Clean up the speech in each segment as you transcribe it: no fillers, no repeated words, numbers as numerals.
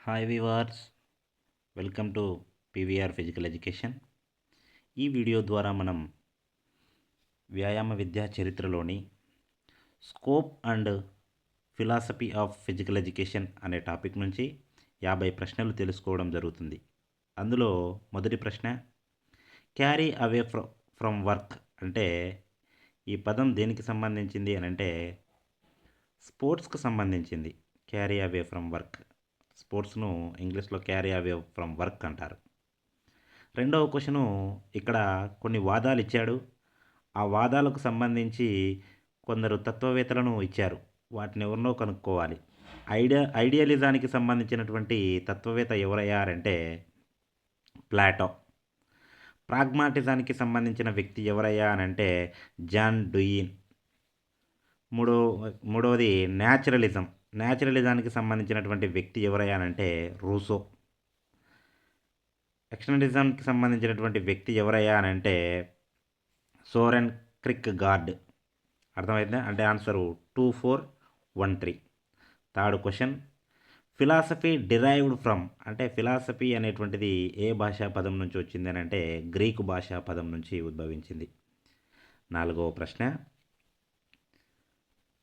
Hi viewers, welcome to PVR physical education. ఈ video ద్వారా మనం వ్యాయామ విద్యా చరిత్రలోని scope and philosophy of physical education అనే టాపిక్ నుంచి 50 ప్రశ్నలు తెలుసుకోవడం జరుగుతుంది. అందులో మొదటి ప్రశ్న, క్యారీ అవే ఫ్రమ్ వర్క్ అంటే ఈ పదం దేనికి సంబంధించింది అని అంటే స్పోర్ట్స్కి సంబంధించింది. క్యారీ అవే ఫ్రమ్ వర్క్, స్పోర్ట్స్ను ఇంగ్లీష్లో క్యారీ అవే ఫ్రమ్ వర్క్ అంటారు. రెండవ క్వశ్చను, ఇక్కడ కొన్ని వాదాలు ఇచ్చాడు. ఆ వాదాలకు సంబంధించి కొందరు తత్వవేత్తలను ఇచ్చారు. వాటిని ఎవరినో కనుక్కోవాలి. ఐడియలిజానికి సంబంధించినటువంటి తత్వవేత్త ఎవరయ్యారంటే ప్లాటో. ప్రాగ్మాటిజానికి సంబంధించిన వ్యక్తి ఎవరయ్యా అని అంటే జాన్ డుయిన్. మూడవది న్యాచురలిజానికి సంబంధించినటువంటి వ్యక్తి ఎవరయ్యానంటే రూసో. ఎక్స్టర్నలిజంకి సంబంధించినటువంటి వ్యక్తి ఎవరయ్యా అని అంటే సోరెన్ క్రిక్ గార్డ్. అర్థమైందా? అంటే answer 2413. Third question, philosophy derived from అంటే ఫిలాసఫీ అనేటువంటిది ఏ భాషా పదం నుంచి వచ్చింది అని అంటే గ్రీకు భాషా పదం నుంచి ఉద్భవించింది. నాలుగవ ప్రశ్న,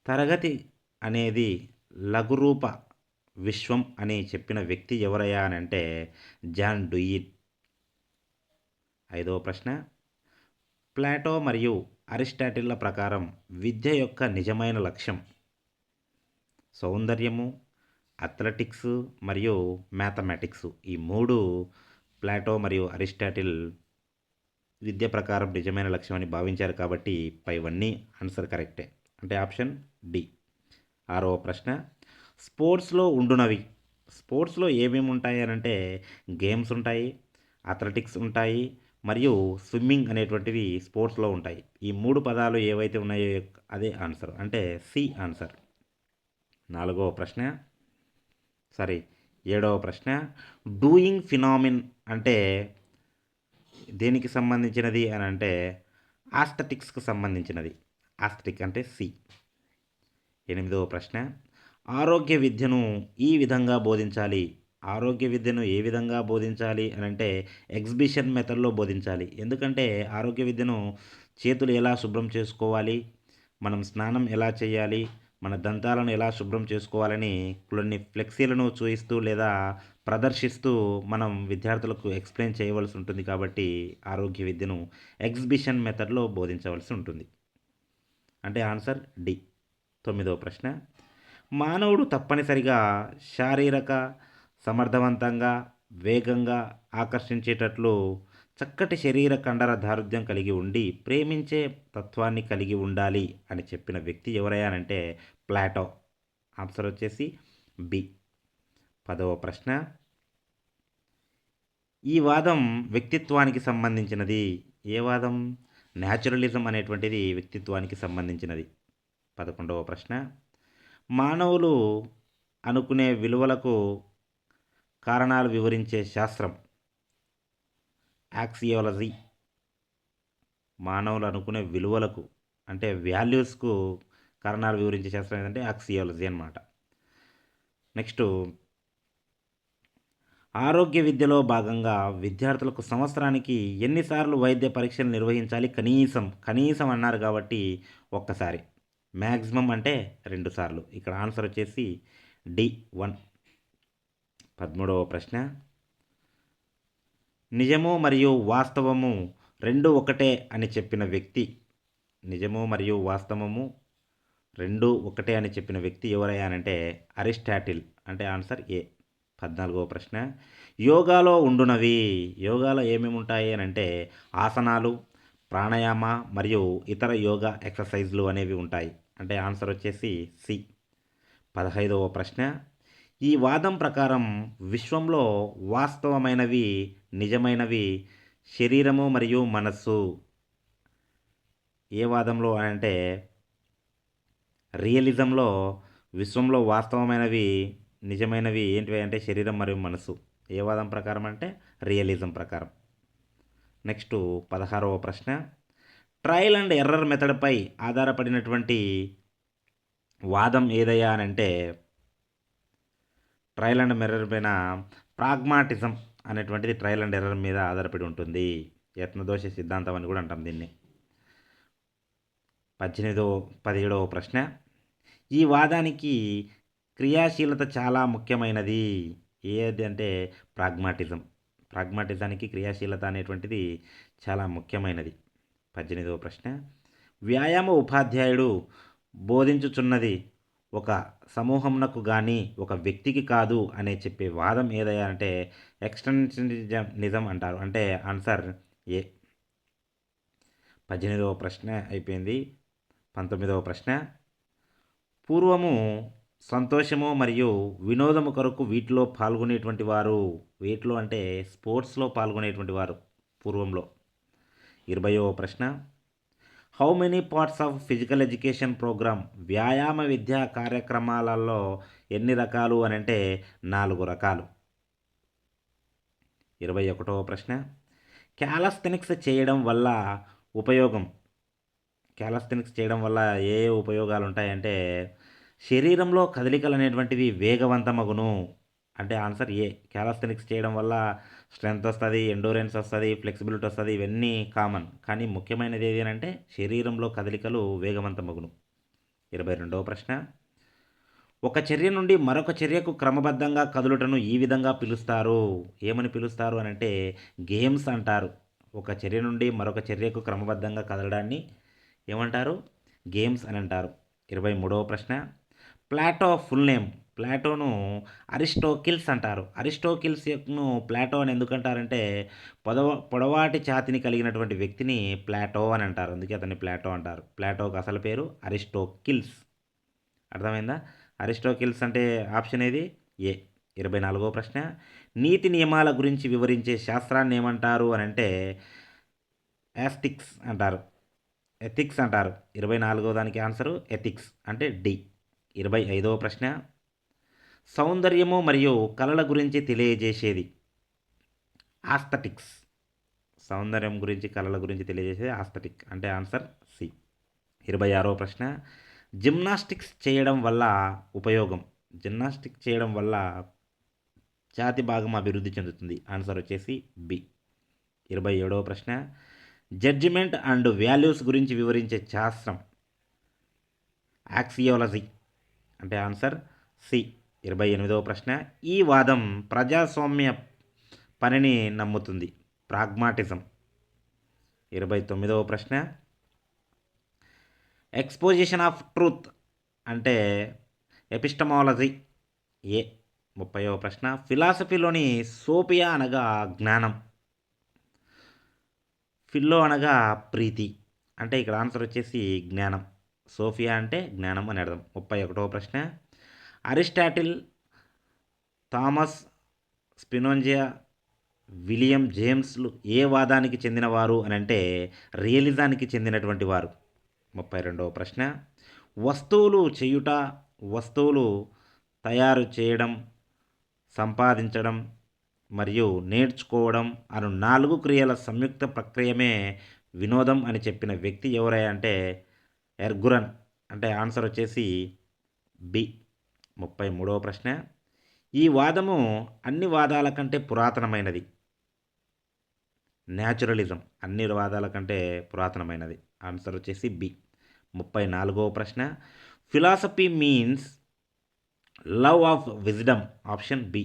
తరగతి అనేది లఘురూప విశ్వం అని చెప్పిన వ్యక్తి ఎవరయ్యా అని అంటే జాన్ డుయిన్. ఐదవ ప్రశ్న, ప్లాటో మరియు అరిస్టాటిల్ల ప్రకారం విద్య యొక్క నిజమైన లక్ష్యం సౌందర్యము, అథ్లెటిక్స్ మరియు మ్యాథమెటిక్స్. ఈ మూడు ప్లాటో మరియు అరిస్టాటిల్ విద్య ప్రకారం నిజమైన లక్ష్యం అని భావించారు కాబట్టి పైవన్నీ ఆన్సర్ కరెక్టే, అంటే ఆప్షన్ డి. ఆరవ ప్రశ్న, స్పోర్ట్స్లో ఏమేమి ఉంటాయి అని అంటే గేమ్స్ ఉంటాయి, అథ్లెటిక్స్ ఉంటాయి మరియు స్విమ్మింగ్ అనేటువంటివి స్పోర్ట్స్లో ఉంటాయి. ఈ మూడు పదాలు ఏవైతే ఉన్నాయో అదే ఆన్సర్, అంటే సి ఆన్సర్. ఏడవ ప్రశ్న, డూయింగ్ ఫినామిన్ అంటే దేనికి సంబంధించినది అని అంటే ఆస్థెటిక్స్కి సంబంధించినది. ఆస్థెటిక్ అంటే సి. ఎనిమిదవ ప్రశ్న, ఆరోగ్య విద్యను ఏ విధంగా బోధించాలి అని అంటే ఎగ్జిబిషన్ మెథడ్లో బోధించాలి. ఎందుకంటే ఆరోగ్య విద్యను చేతులు ఎలా శుభ్రం చేసుకోవాలి, మనం స్నానం ఎలా చేయాలి, మన దంతాలను ఎలా శుభ్రం చేసుకోవాలని కొన్ని ఫ్లెక్సీలను చూపిస్తూ లేదా ప్రదర్శిస్తూ మనం విద్యార్థులకు ఎక్స్ప్లెయిన్ చేయవలసి ఉంటుంది. కాబట్టి ఆరోగ్య విద్యను ఎగ్జిబిషన్ మెథడ్లో బోధించవలసి ఉంటుంది, అంటే ఆన్సర్ డి. తొమ్మిదవ ప్రశ్న, మానవుడు తప్పనిసరిగా శారీరక సమర్థవంతంగా వేగంగా ఆకర్షించేటట్లు చక్కటి శరీర కండర దారుఢ్యం కలిగి ఉండి ప్రేమించే తత్వాన్ని కలిగి ఉండాలి అని చెప్పిన వ్యక్తి ఎవరయ్యానంటే ప్లాటో. ఆన్సర్ వచ్చేసి బి. 10వ ప్రశ్న, ఈ వాదం వ్యక్తిత్వానికి సంబంధించినది. ఏ వాదం? న్యాచురలిజం అనేటువంటిది వ్యక్తిత్వానికి సంబంధించినది. 11వ ప్రశ్న, మానవులు అనుకునే విలువలకు కారణాలు వివరించే శాస్త్రం యాక్సియాలజీ. మానవులు అనుకునే విలువలకు అంటే వాల్యూస్కు కారణాలు వివరించే శాస్త్రం ఏంటంటే యాక్సియాలజీ అన్నమాట. నెక్స్ట్, ఆరోగ్య విద్యలో భాగంగా విద్యార్థులకు సంవత్సరానికి ఎన్నిసార్లు వైద్య పరీక్షలు నిర్వహించాలి? కనీసం అన్నారు కాబట్టి ఒక్కసారి, మ్యాక్సిమం అంటే 2 సార్లు. ఇక్కడ ఆన్సర్ వచ్చేసి D1. 13వ ప్రశ్న, నిజము మరియు వాస్తవము రెండు ఒకటే అని చెప్పిన వ్యక్తి ఎవరయ్యానంటే అరిస్టాటిల్, అంటే ఆన్సర్ ఏ. 14వ ప్రశ్న, యోగాలో ఏమేమి ఉంటాయి అని అంటే ఆసనాలు, ప్రాణాయామ మరియు ఇతర యోగా ఎక్సర్సైజ్లు అనేవి ఉంటాయి, అంటే ఆన్సర్ వచ్చేసి సి. 15వ ప్రశ్న, ఈ వాదం ప్రకారం విశ్వంలో వాస్తవమైనవి నిజమైనవి శరీరము మరియు మనస్సు. ఏ వాదంలో అంటే రియలిజంలో విశ్వంలో వాస్తవమైనవి నిజమైనవి ఏంటివి అంటే శరీరం మరియు మనస్సు. ఏ వాదం ప్రకారం అంటే రియలిజం ప్రకారం. నెక్స్ట్ 16వ ప్రశ్న, ట్రయల్ అండ్ ఎర్రర్ మెథడ్పై ఆధారపడినటువంటి వాదం ఏదయ్యా అని అంటే ట్రయల్ అండ్ ఎర్రర్ పైన ప్రాగ్మాటిజం అనేటువంటిది ట్రయల్ అండ్ ఎర్రర్ మీద ఆధారపడి ఉంటుంది. యత్నదోష సిద్ధాంతం అని కూడా అంటాం దీన్ని. 17వ ప్రశ్న, ఈ వాదానికి క్రియాశీలత చాలా ముఖ్యమైనది. ఏది అంటే ప్రాగ్మాటిజం. ప్రాగ్మాటిజానికి క్రియాశీలత అనేటువంటిది చాలా ముఖ్యమైనది. 18వ ప్రశ్న, వ్యాయామ ఉపాధ్యాయుడు బోధించుచున్నది ఒక సమూహంనకు కానీ ఒక వ్యక్తికి కాదు అనే చెప్పే వాదం ఏదయ్యా అంటే ఎక్స్టెన్షనిజం అంటారు. అంటే ఆన్సర్ ఏ. 18వ ప్రశ్న అయిపోయింది. 19వ ప్రశ్న, పూర్వము సంతోషము మరియు వినోదము కొరకు వీటిలో పాల్గొనేటువంటి వారు. వీటిలో అంటే స్పోర్ట్స్లో పాల్గొనేటువంటి వారు పూర్వంలో. 20వ ప్రశ్న, how many parts of physical education programme, వ్యాయామ విద్యా కార్యక్రమాలలో ఎన్ని రకాలు అని అంటే 4 రకాలు. 21వ ప్రశ్న, క్యాలస్థెనిక్స్ చేయడం వల్ల ఉపయోగం. క్యాలస్థెనిక్స్ చేయడం వల్ల ఏ ఏ ఉపయోగాలు ఉంటాయంటే శరీరంలో కదలికలు అనేటువంటివి వేగవంతమగును. అంటే ఆన్సర్ ఏ. క్యాలస్థెనిక్స్ చేయడం వల్ల స్ట్రెంగ్త్ వస్తుంది, ఎండూరెన్స్ వస్తుంది, ఫ్లెక్సిబిలిటీ వస్తుంది, ఇవన్నీ కామన్. కానీ ముఖ్యమైనది ఏది అని అంటే శరీరంలో కదలికలు వేగవంతమగును. 22వ ప్రశ్న, ఒక చర్య నుండి మరొక చర్యకు క్రమబద్ధంగా కదులుటను ఈ విధంగా పిలుస్తారు. ఏమని పిలుస్తారు అని అంటే గేమ్స్ అంటారు. ఒక చర్య నుండి మరొక చర్యకు క్రమబద్ధంగా కదలడాన్ని ఏమంటారు? గేమ్స్ అని అంటారు. 23వ ప్రశ్న, ప్లాటో ఫుల్ నేమ్. ప్లాటోను అరిస్టోకిల్స్ అంటారు. అరిస్టోకిల్స్ ను ప్లాటో అని ఎందుకంటారంటే పొడవాటి ఛాతిని కలిగినటువంటి వ్యక్తిని ప్లాటో అని అంటారు. అందుకే అతన్ని ప్లాటో అంటారు. ప్లాటోకి అసలు పేరు అరిస్టోకిల్స్. అర్థమైందా? అరిస్టోకిల్స్ అంటే ఆప్షన్ ఏది? ఏ. 24వ ప్రశ్న, నీతి నియమాల గురించి వివరించే శాస్త్రాన్ని ఏమంటారు అని అంటే ఎథిక్స్ అంటారు. ఎథిక్స్ అంటారు. 24వ దానికి ఆన్సరు ఎథిక్స్ అంటే డి. 25వ ప్రశ్న, సౌందర్యము మరియు కళల గురించి తెలియజేసేది. ఆస్థెటిక్స్. సౌందర్యం గురించి కళల గురించి తెలియజేసేది ఆస్థెటిక్ అంటే ఆన్సర్ సి. 26వ ప్రశ్న, జిమ్నాస్టిక్స్ చేయడం వల్ల ఉపయోగం. జిమ్నాస్టిక్ చేయడం వల్ల ఛాతి భాగం అభివృద్ధి చెందుతుంది. ఆన్సర్ వచ్చేసి బి. 27వ ప్రశ్న, జడ్జిమెంట్ అండ్ వాల్యూస్ గురించి వివరించే శాస్త్రం. యాక్సియాలజీ అంటే ఆన్సర్ సి. 28వ ప్రశ్న, ఈ వాదం ప్రజాస్వామ్య పనిని నమ్ముతుంది. ప్రాగ్మాటిజం. 29వ ప్రశ్న, ఎక్స్పోజిషన్ ఆఫ్ ట్రూత్ అంటే ఎపిస్టమాలజీ. ఏ. 30వ ప్రశ్న, ఫిలాసఫీలోని సోపియా అనగా జ్ఞానం. ఫిల్లో అనగా ప్రీతి. అంటే ఇక్కడ ఆన్సర్ వచ్చేసి జ్ఞానం. సోఫియా అంటే జ్ఞానం అని అర్థం. 31వ ప్రశ్న, అరిస్టాటిల్, థామస్ స్పినోజా, విలియం జేమ్స్లు ఏ వాదానికి చెందినవారు అని అంటే రియలిజానికి చెందినటువంటి వారు. 32వ ప్రశ్న, వస్తువులు చేయుట, వస్తువులు తయారు చేయడం, సంపాదించడం మరియు నేర్చుకోవడం అను 4 క్రియల సంయుక్త ప్రక్రియమే వినోదం అని చెప్పిన వ్యక్తి ఎవరయ్యా అంటే ఎర్గురన్. అంటే ఆన్సర్ వచ్చేసి బి. 33వ ప్రశ్న, ఈ వాదము అన్ని వాదాల కంటే పురాతనమైనది. న్యాచురలిజం అన్ని వాదాల కంటే పురాతనమైనది. ఆన్సర్ వచ్చేసి బి. 34వ ప్రశ్న, philosophy means love of wisdom. Option B.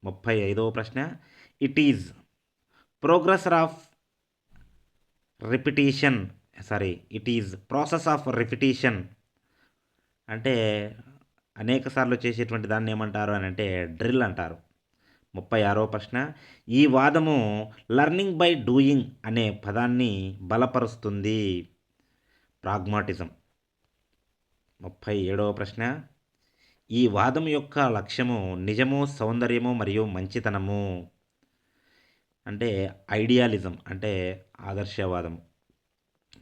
35వ ప్రశ్న, it is progress of repetition it is process of repetition అంటే అనేక సార్లు చేసేటువంటి దాన్ని ఏమంటారు అని అంటే డ్రిల్ అంటారు. 36వ ప్రశ్న, ఈ వాదము లర్నింగ్ బై డూయింగ్ అనే పదాన్ని బలపరుస్తుంది. ప్రాగ్మాటిజం. 37వ ప్రశ్న, ఈ వాదం యొక్క లక్ష్యము నిజము, సౌందర్యము మరియు మంచితనము అంటే ఐడియాలిజం అంటే ఆదర్శవాదం.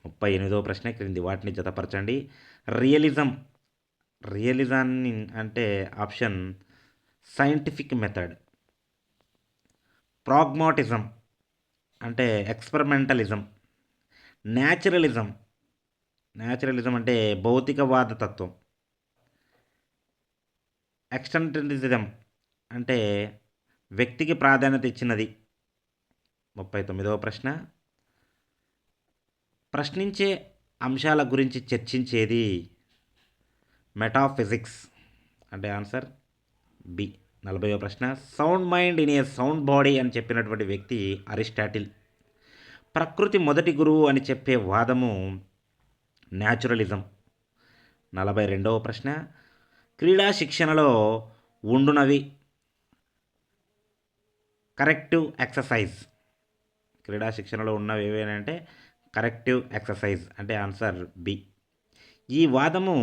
38వ ప్రశ్న, క్రింది వాటిని జతపరచండి. రియలిజాన్ని అంటే ఆప్షన్ సైంటిఫిక్ మెథడ్. ప్రాగ్మాటిజం అంటే ఎక్స్పెరిమెంటలిజం. న్యాచురలిజం అంటే భౌతికవాద తత్వం. ఎక్స్టెంటిజం అంటే వ్యక్తికి ప్రాధాన్యత ఇచ్చినది. 39వ ప్రశ్న, ప్రశ్నించే అంశాల గురించి చర్చించేది మెటాఫిజిక్స్ అంటే ఆన్సర్ బి. 40వ ప్రశ్న, sound mind in a sound body అని చెప్పినటువంటి వ్యక్తి అరిస్టాటిల్. ప్రకృతి మొదటి గురువు అని చెప్పే వాదము న్యాచురలిజం. 42వ ప్రశ్న, క్రీడా శిక్షణలో ఉండునవి కరెక్టివ్ ఎక్సర్సైజ్. క్రీడా శిక్షణలో ఉన్నవి ఏవేనంటే కరెక్టివ్ ఎక్సర్సైజ్ అంటే ఆన్సర్ బి. ఈ వాదము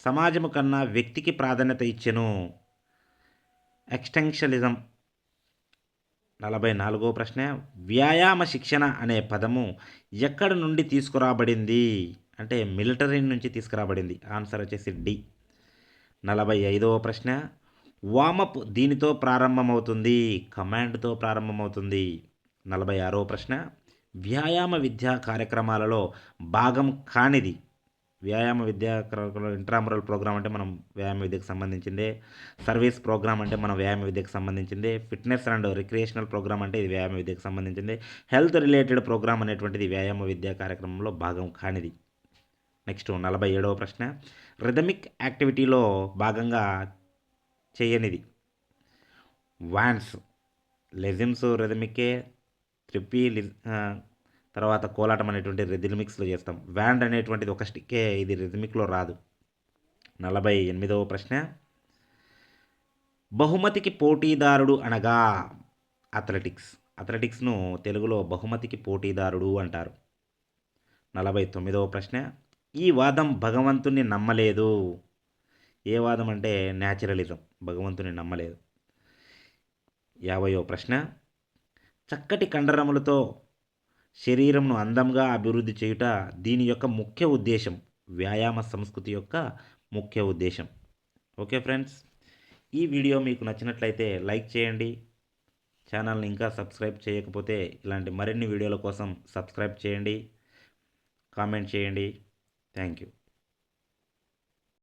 సమాజము కన్నా వ్యక్తికి ప్రాధాన్యత ఇచ్చెను, ఎక్స్టెన్షలిజం. 44వ ప్రశ్న, వ్యాయామ శిక్షణ అనే పదము ఎక్కడి నుండి తీసుకురాబడింది అంటే మిలిటరీ నుంచి తీసుకురాబడింది. ఆన్సర్ వచ్చేసి డి. 45వ ప్రశ్న, వామప్ దీనితో ప్రారంభమవుతుంది, కమాండ్తో ప్రారంభమవుతుంది. 46వ ప్రశ్న, వ్యాయామ విద్యా కార్యక్రమాలలో భాగం కానిది. వ్యాయామ విద్యా ఇంట్రామురల్ ప్రోగ్రామ్ అంటే మనం వ్యాయామ విద్యకు సంబంధించిందే. సర్వీస్ ప్రోగ్రామ్ అంటే మనం వ్యాయామ విద్యకు సంబంధించిందే. ఫిట్నెస్ అండ్ రిక్రియేషనల్ ప్రోగ్రామ్ అంటే ఇది వ్యాయామ విద్యకు సంబంధించిందే. హెల్త్ రిలేటెడ్ ప్రోగ్రామ్ అనేటువంటిది వ్యాయామ విద్యా కార్యక్రమంలో భాగం కానిది. నెక్స్ట్ 47వ ప్రశ్న, రిథమిక్ యాక్టివిటీలో భాగంగా చేయనిది. వాన్స్, లెజిమ్స్ రిథమికే, త్రిప్పి తర్వాత కోలాటం అనేటువంటి రిథమిక్స్లో చేస్తాం. వ్యాండ్ అనేటువంటిది ఒక స్టిక్కే, ఇది రిథమిక్లో రాదు. 48వ ప్రశ్న, బహుమతికి పోటీదారుడు అనగా అథ్లెటిక్స్. అథ్లెటిక్స్ను తెలుగులో బహుమతికి పోటీదారుడు అంటారు. 49వ ప్రశ్న, ఈ వాదం భగవంతుని నమ్మలేదు. ఏ వాదం అంటే న్యాచురలిజం, భగవంతుని నమ్మలేదు. 50వ ప్రశ్న, చక్కటి కండరములతో శరీరంను అందంగా అభివృద్ధి చేయుట దీని యొక్క ముఖ్య ఉద్దేశం, వ్యాయామ సంస్కృతి యొక్క ముఖ్య ఉద్దేశం. ఓకే ఫ్రెండ్స్, ఈ వీడియో మీకు నచ్చినట్లయితే లైక్ చేయండి. ఛానల్ని ఇంకా సబ్స్క్రైబ్ చేయకపోతే ఇలాంటి మరిన్ని వీడియోల కోసం సబ్స్క్రైబ్ చేయండి, కామెంట్ చేయండి. Thank you.